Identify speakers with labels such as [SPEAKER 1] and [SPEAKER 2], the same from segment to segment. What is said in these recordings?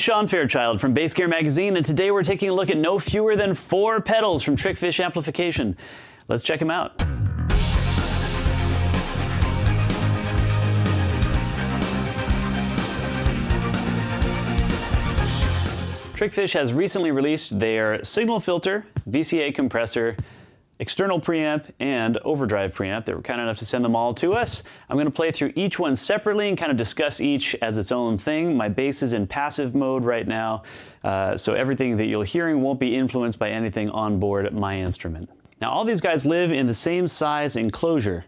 [SPEAKER 1] is Sean Fairchild from Bass Gear Magazine, and today we're taking a look at no fewer than 4 pedals from Trickfish Amplification. Let's check them out. Trickfish has recently released their signal filter, VCA compressor, external preamp, and overdrive preamp. They were kind enough to send them all to us. I'm going to play through each one separately and kind of discuss each as its own thing. My bass is in passive mode right now, so everything that you're hearing won't be influenced by anything on board my instrument. Now, all these guys live in the same size enclosure,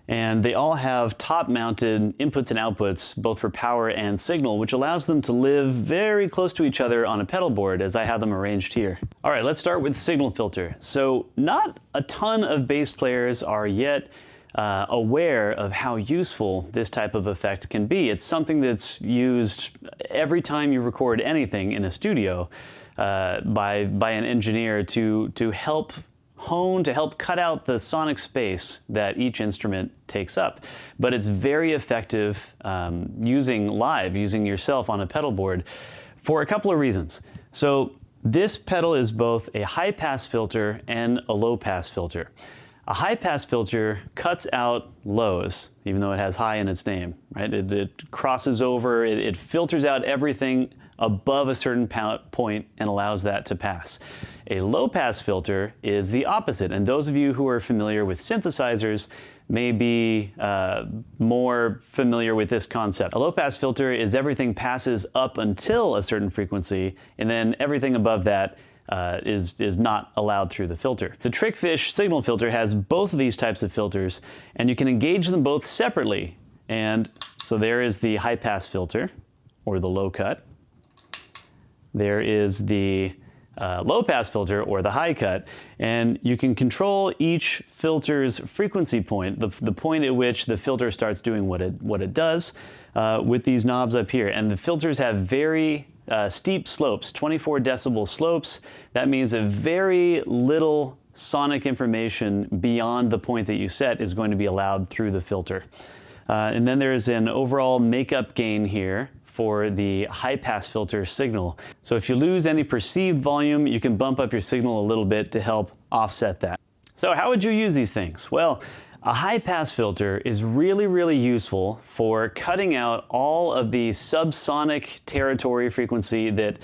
[SPEAKER 1] and they all have top-mounted inputs and outputs, both for power and signal, which allows them to live very close to each other on a pedal board, as I have them arranged here. All right, let's start with signal filter. So not a ton of bass players are yet aware of how useful this type of effect can be. It's something that's used every time you record anything in a studio by an engineer to help hone, to help cut out the sonic space that each instrument takes up. But it's very effective using yourself on a pedal board for a couple of reasons. So this pedal is both a high-pass filter and a low-pass filter. A high-pass filter cuts out lows, even though it has high in its name, right? It crosses over, it filters out everything above a certain point and allows that to pass. A low-pass filter is the opposite, and those of you who are familiar with synthesizers may be more familiar with this concept. A low-pass filter is everything passes up until a certain frequency, and then everything above that is not allowed through the filter. The Trickfish signal filter has both of these types of filters, and you can engage them both separately. And so there is the high-pass filter, or the low cut. There is the low-pass filter, or the high cut, and you can control each filter's frequency point, the point at which the filter starts doing what it does, with these knobs up here. And the filters have very steep slopes, 24 decibel slopes. That means that very little sonic information beyond the point that you set is going to be allowed through the filter. And then there's an overall makeup gain here for the high-pass filter signal. So if you lose any perceived volume, you can bump up your signal a little bit to help offset that. So how would you use these things? Well, a high-pass filter is really, really useful for cutting out all of the subsonic territory frequency that,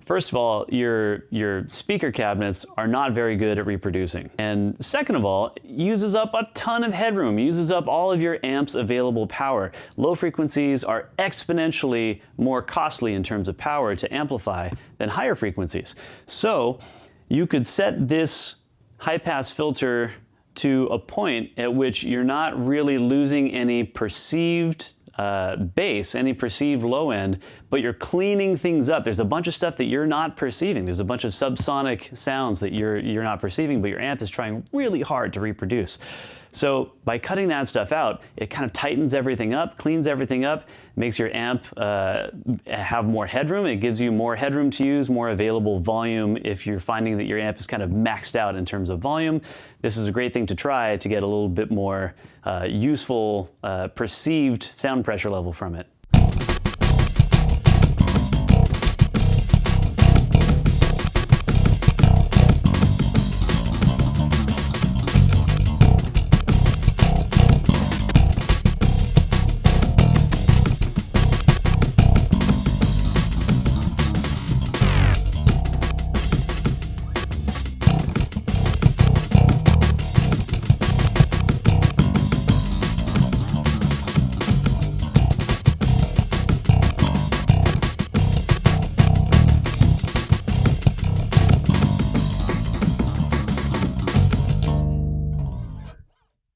[SPEAKER 1] first of all, your speaker cabinets are not very good at reproducing. And second of all, it uses up a ton of headroom, uses up all of your amp's available power. Low frequencies are exponentially more costly in terms of power to amplify than higher frequencies. So you could set this high-pass filter to a point at which you're not really losing any perceived bass, any perceived low end, but you're cleaning things up. There's a bunch of stuff that you're not perceiving. There's a bunch of subsonic sounds that you're not perceiving, but your amp is trying really hard to reproduce. So by cutting that stuff out, it kind of tightens everything up, cleans everything up, makes your amp have more headroom. It gives you more headroom to use, more available volume if you're finding that your amp is kind of maxed out in terms of volume. This is a great thing to try to get a little bit more useful perceived sound pressure level from it.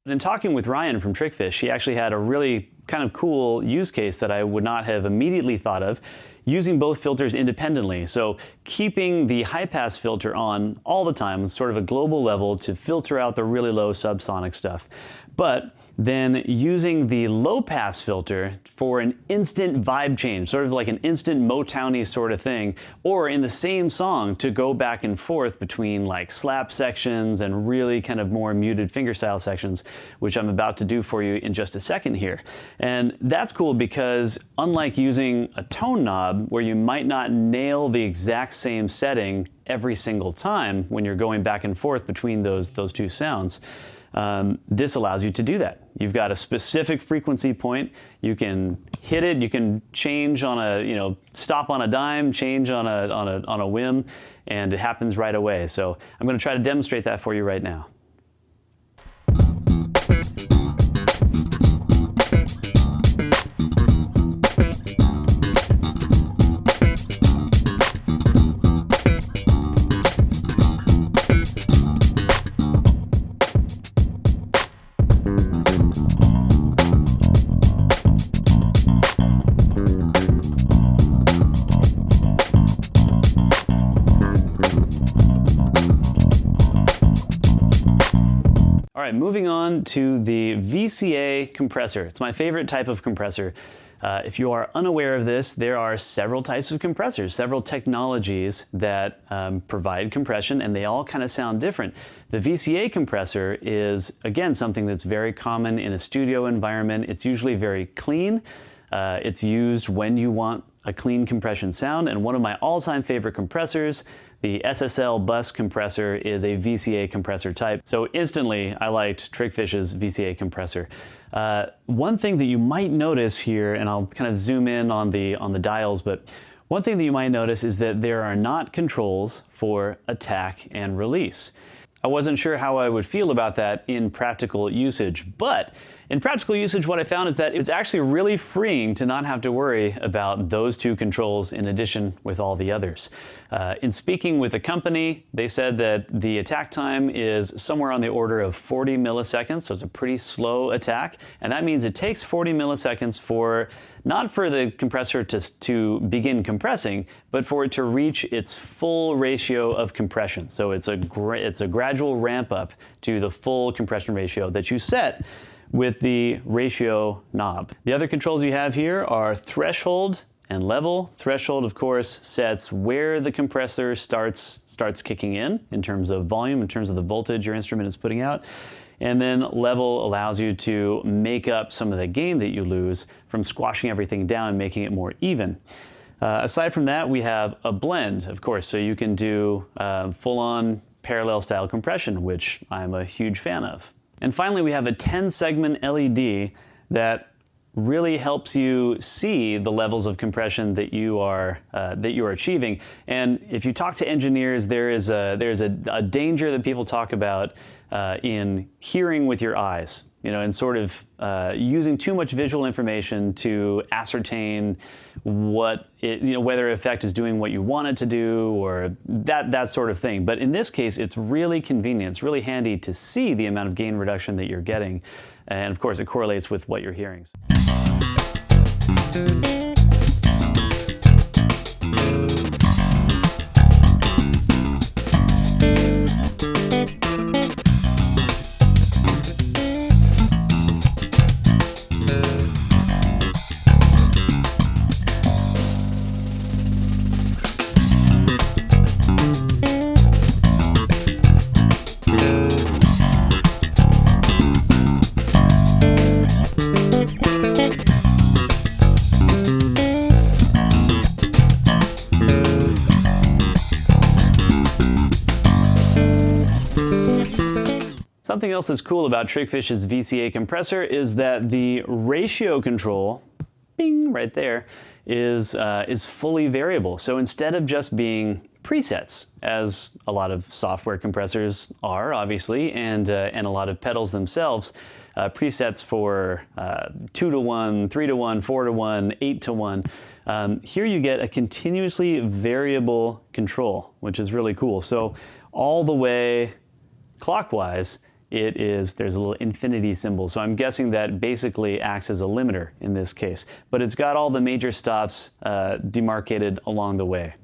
[SPEAKER 1] In talking with Ryan from Trickfish, he actually had a really kind of cool use case that I would not have immediately thought of, using both filters independently. So keeping the high-pass filter on all the time, sort of a global level, to filter out the really low subsonic stuff. But then using the low pass filter for an instant vibe change, sort of like an instant Motown-y sort of thing, or in the same song to go back and forth between like slap sections and really kind of more muted fingerstyle sections, which I'm about to do for you in just a second here. And that's cool because unlike using a tone knob where you might not nail the exact same setting every single time when you're going back and forth between those two sounds, this allows you to do that. You've got a specific frequency point. You can hit it. You can change on a, stop on a dime, change on a whim, and it happens right away. So I'm going to try to demonstrate that for you right now. All right, moving on to the VCA compressor. It's my favorite type of compressor. If you are unaware of this, there are several types of compressors, several technologies that provide compression, and they all kind of sound different. The VCA compressor is, again, something that's very common in a studio environment. It's usually very clean. It's used when you want a clean compression sound, and one of my all-time favorite compressors, the SSL bus compressor, is a VCA compressor type. So instantly, I liked Trickfish's VCA compressor. One thing that you might notice here, and I'll kind of zoom in on the dials, but one thing that you might notice is that there are not controls for attack and release. I wasn't sure how I would feel about that in practical usage, but in practical usage, what I found is that it's actually really freeing to not have to worry about those two controls in addition with all the others. In speaking with the company, they said that the attack time is somewhere on the order of 40 milliseconds, so it's a pretty slow attack, and that means it takes 40 milliseconds for not for the compressor to begin compressing, but for it to reach its full ratio of compression. So it's a gradual ramp up to the full compression ratio that you set with the ratio knob. The other controls you have here are threshold and level. Threshold, of course, sets where the compressor starts kicking in terms of volume, in terms of the voltage your instrument is putting out. And then level allows you to make up some of the gain that you lose from squashing everything down, making it more even. Aside from that, we have a blend, of course, so you can do full-on parallel style compression, which I'm a huge fan of. And finally, we have a 10-segment LED that really helps you see the levels of compression that you are achieving. And if you talk to engineers, there's a danger that people talk about in hearing with your eyes, and sort of using too much visual information to ascertain what whether an effect is doing what you want it to do, or that sort of thing. But in this case, it's really convenient. It's really handy to see the amount of gain reduction that you're getting, and of course, it correlates with what you're hearing. Something else that's cool about Trickfish's VCA compressor is that the ratio control, bing, right there, is fully variable. So instead of just being presets, as a lot of software compressors are, obviously, and a lot of pedals themselves, presets for 2-to-1, 3-to-1, 4-to-1, 8-to-1. Here you get a continuously variable control, which is really cool. So all the way clockwise, there's a little infinity symbol. So I'm guessing that basically acts as a limiter in this case, but it's got all the major stops demarcated along the way.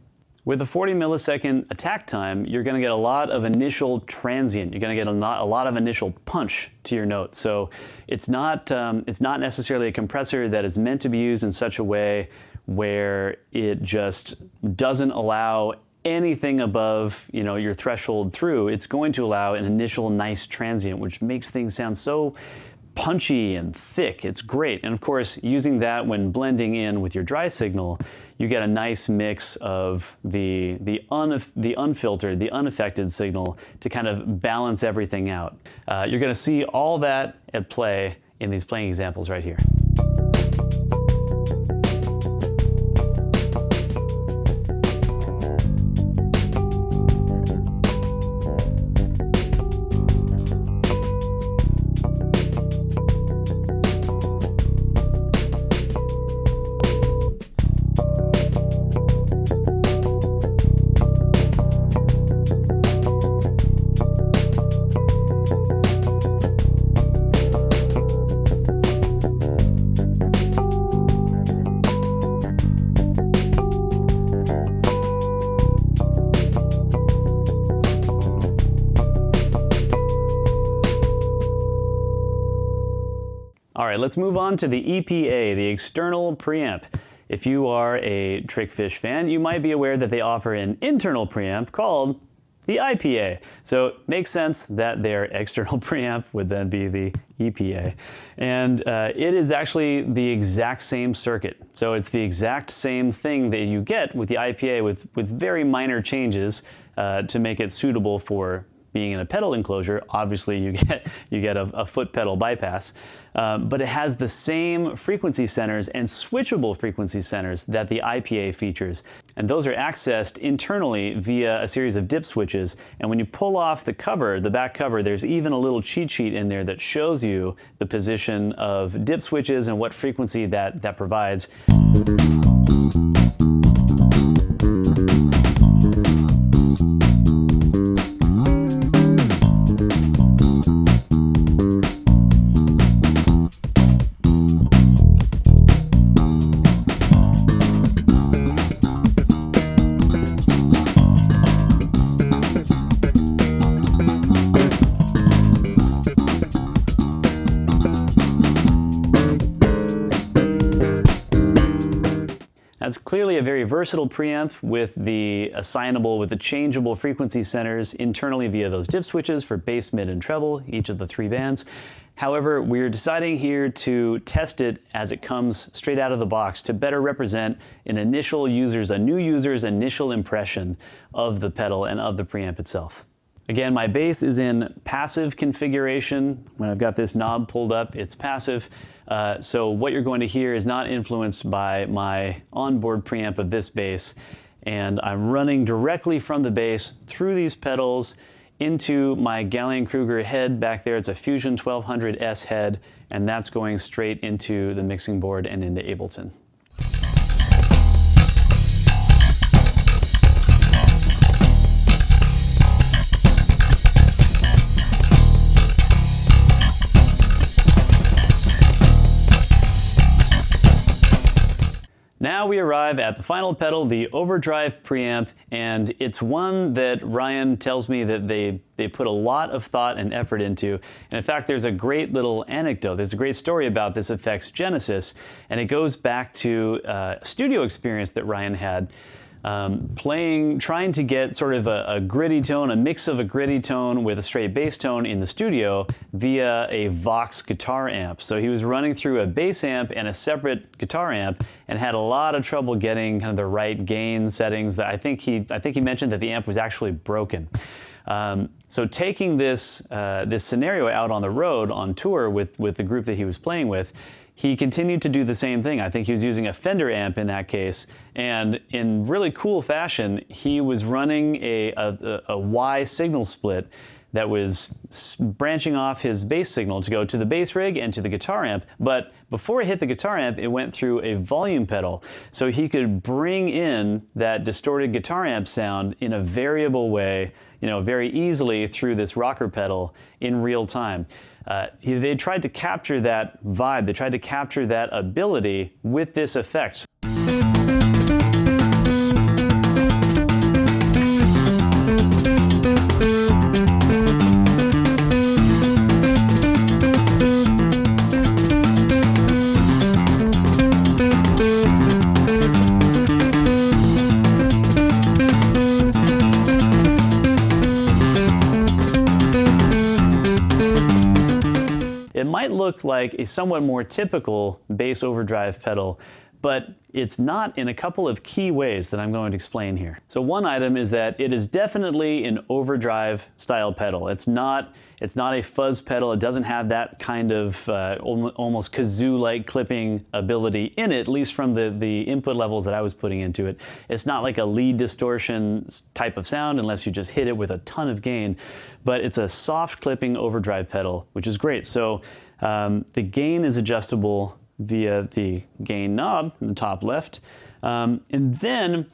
[SPEAKER 1] With a 40 millisecond attack time, you're going to get a lot of initial transient. You're going to get a lot of initial punch to your note. So it's not necessarily a compressor that is meant to be used in such a way where it just doesn't allow anything above, you know, your threshold through. It's going to allow an initial nice transient, which makes things sound so punchy and thick. It's great. And of course, using that when blending in with your dry signal, you get a nice mix of the unfiltered, the unaffected signal to kind of balance everything out. You're going to see all that at play in these playing examples right here. All right, let's move on to the EPA, the external preamp. If you are a Trickfish fan, you might be aware that they offer an internal preamp called the IPA. So it makes sense that their external preamp would then be the EPA. And it is actually the exact same circuit. So it's the exact same thing that you get with the IPA with very minor changes to make it suitable for being in a pedal enclosure. Obviously you get a foot pedal bypass, but it has the same frequency centers and switchable frequency centers that the IPA features. And those are accessed internally via a series of dip switches. And when you pull off the cover, the back cover, there's even a little cheat sheet in there that shows you the position of dip switches and what frequency that provides. That's clearly a very versatile preamp with the changeable frequency centers internally via those dip switches for bass, mid, and treble, each of the 3 bands. However, we're deciding here to test it as it comes straight out of the box to better represent a new user's initial impression of the pedal and of the preamp itself. Again, my bass is in passive configuration. When I've got this knob pulled up, it's passive. So what you're going to hear is not influenced by my onboard preamp of this bass. And I'm running directly from the bass through these pedals into my Gallien-Kruger head back there. It's a Fusion 1200S head, and that's going straight into the mixing board and into Ableton. Now we arrive at the final pedal, the overdrive preamp, and it's one that Ryan tells me that they put a lot of thought and effort into. And in fact, there's a great little anecdote. There's a great story about this effect's genesis, and it goes back to a studio experience that Ryan had trying to get sort of a gritty tone, a mix of a gritty tone with a straight bass tone in the studio via a Vox guitar amp. So he was running through a bass amp and a separate guitar amp and had a lot of trouble getting kind of the right gain settings. That I think he mentioned that the amp was actually broken. So taking this scenario out on the road on tour with the group that he was playing with, he continued to do the same thing. I think he was using a Fender amp in that case, and in really cool fashion, he was running a Y signal split that was branching off his bass signal to go to the bass rig and to the guitar amp. But before it hit the guitar amp, it went through a volume pedal. So he could bring in that distorted guitar amp sound in a variable way, very easily through this rocker pedal in real time. They tried to capture that vibe, they tried to capture that ability with this effect. look like a somewhat more typical bass overdrive pedal, but it's not in a couple of key ways that I'm going to explain here. So one item is that it is definitely an overdrive style pedal. It's not a fuzz pedal. It doesn't have that kind of almost kazoo-like clipping ability in it, at least from the input levels that I was putting into it. It's not like a lead distortion type of sound unless you just hit it with a ton of gain, but it's a soft clipping overdrive pedal, which is great. So the gain is adjustable via the gain knob in the top left. And then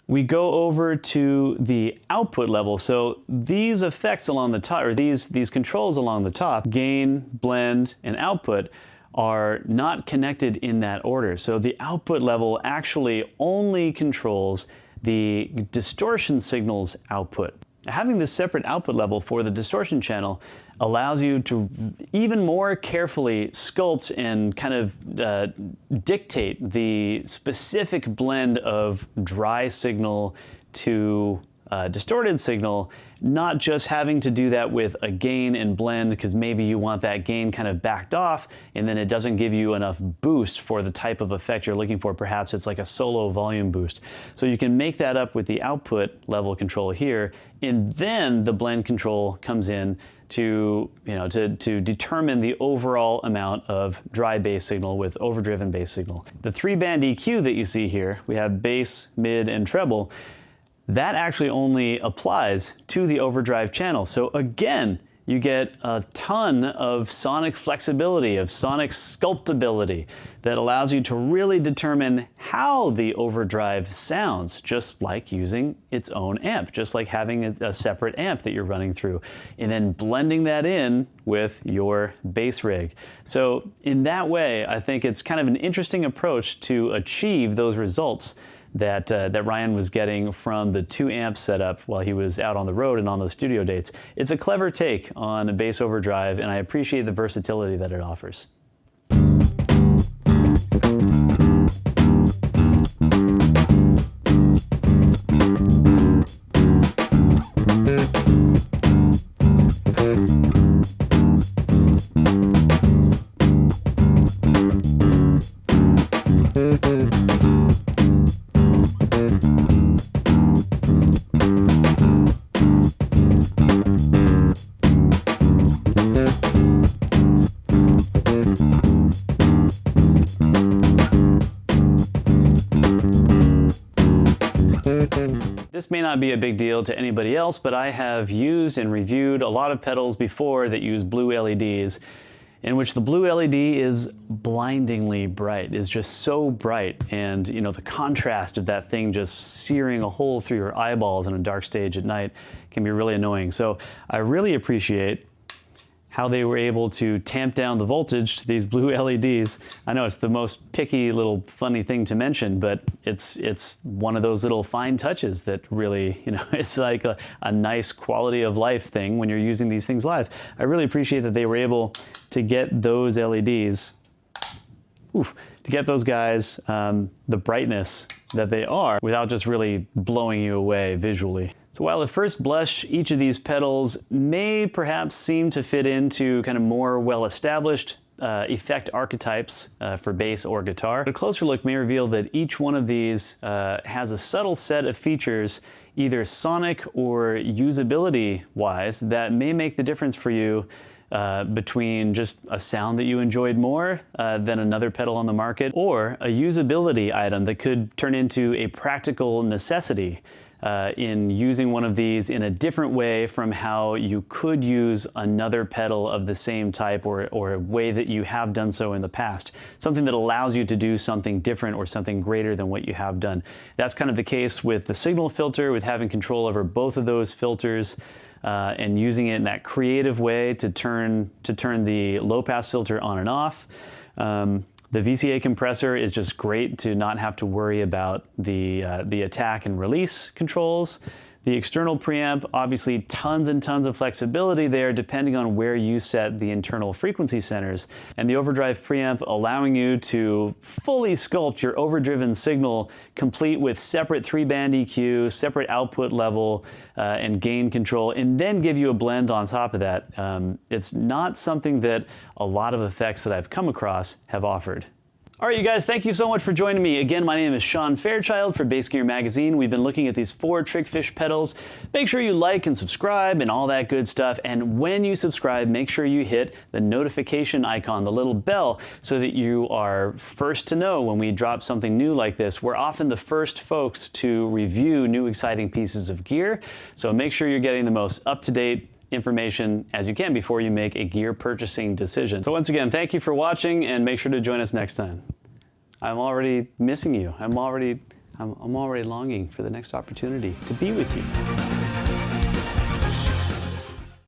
[SPEAKER 1] we go over to the output level. So these effects along the top, or these controls along the top, gain, blend, and output, are not connected in that order. So the output level actually only controls the distortion signal's output. Having this separate output level for the distortion channel allows you to even more carefully sculpt and kind of dictate the specific blend of dry signal to distorted signal, not just having to do that with a gain and blend because maybe you want that gain kind of backed off and then it doesn't give you enough boost for the type of effect you're looking for. Perhaps it's like a solo volume boost. So you can make that up with the output level control here, and then the blend control comes in to determine the overall amount of dry bass signal with overdriven bass signal. The 3-band EQ that you see here, we have bass, mid, and treble. That actually only applies to the overdrive channel. So again, you get a ton of sonic flexibility, of sonic sculptability that allows you to really determine how the overdrive sounds, just like using its own amp, just like having a separate amp that you're running through, and then blending that in with your bass rig. So in that way, I think it's kind of an interesting approach to achieve those results that Ryan was getting from the 2-amp setup while he was out on the road and on those studio dates. It's a clever take on a bass overdrive, and I appreciate the versatility that it offers. This may not be a big deal to anybody else, but I have used and reviewed a lot of pedals before that use blue LEDs, in which the blue LED is blindingly bright. It's just so bright, and the contrast of that thing just searing a hole through your eyeballs on a dark stage at night can be really annoying. So I really appreciate how they were able to tamp down the voltage to these blue LEDs. I know it's the most picky little funny thing to mention, but it's one of those little fine touches that really, it's like a nice quality of life thing when you're using these things live. I really appreciate that they were able to get those LEDs, to get those guys the brightness that they are without just really blowing you away visually. So while at first blush, each of these pedals may perhaps seem to fit into kind of more well-established effect archetypes for bass or guitar, a closer look may reveal that each one of these has a subtle set of features, either sonic or usability-wise, that may make the difference for you between just a sound that you enjoyed more than another pedal on the market, or a usability item that could turn into a practical necessity in using one of these in a different way from how you could use another pedal of the same type, or a way that you have done so in the past. Something that allows you to do something different or something greater than what you have done. That's kind of the case with the signal filter, with having control over both of those filters and using it in that creative way to turn the low-pass filter on and off. The VCA compressor is just great to not have to worry about the attack and release controls. The external preamp, obviously tons and tons of flexibility there depending on where you set the internal frequency centers. And the overdrive preamp allowing you to fully sculpt your overdriven signal, complete with separate 3-band EQ, separate output level, and gain control, and then give you a blend on top of that. It's not something that a lot of effects that I've come across have offered. All right, you guys, thank you so much for joining me. Again, my name is Sean Fairchild for Bass Gear Magazine. We've been looking at these 4 Trickfish pedals. Make sure you like and subscribe and all that good stuff. And when you subscribe, make sure you hit the notification icon, the little bell, so that you are first to know when we drop something new like this. We're often the first folks to review new exciting pieces of gear. So make sure you're getting the most up-to-date information as you can before you make a gear purchasing decision. So once again, thank you for watching, and make sure to join us next time. I'm already missing you. I'm already longing for the next opportunity to be with you.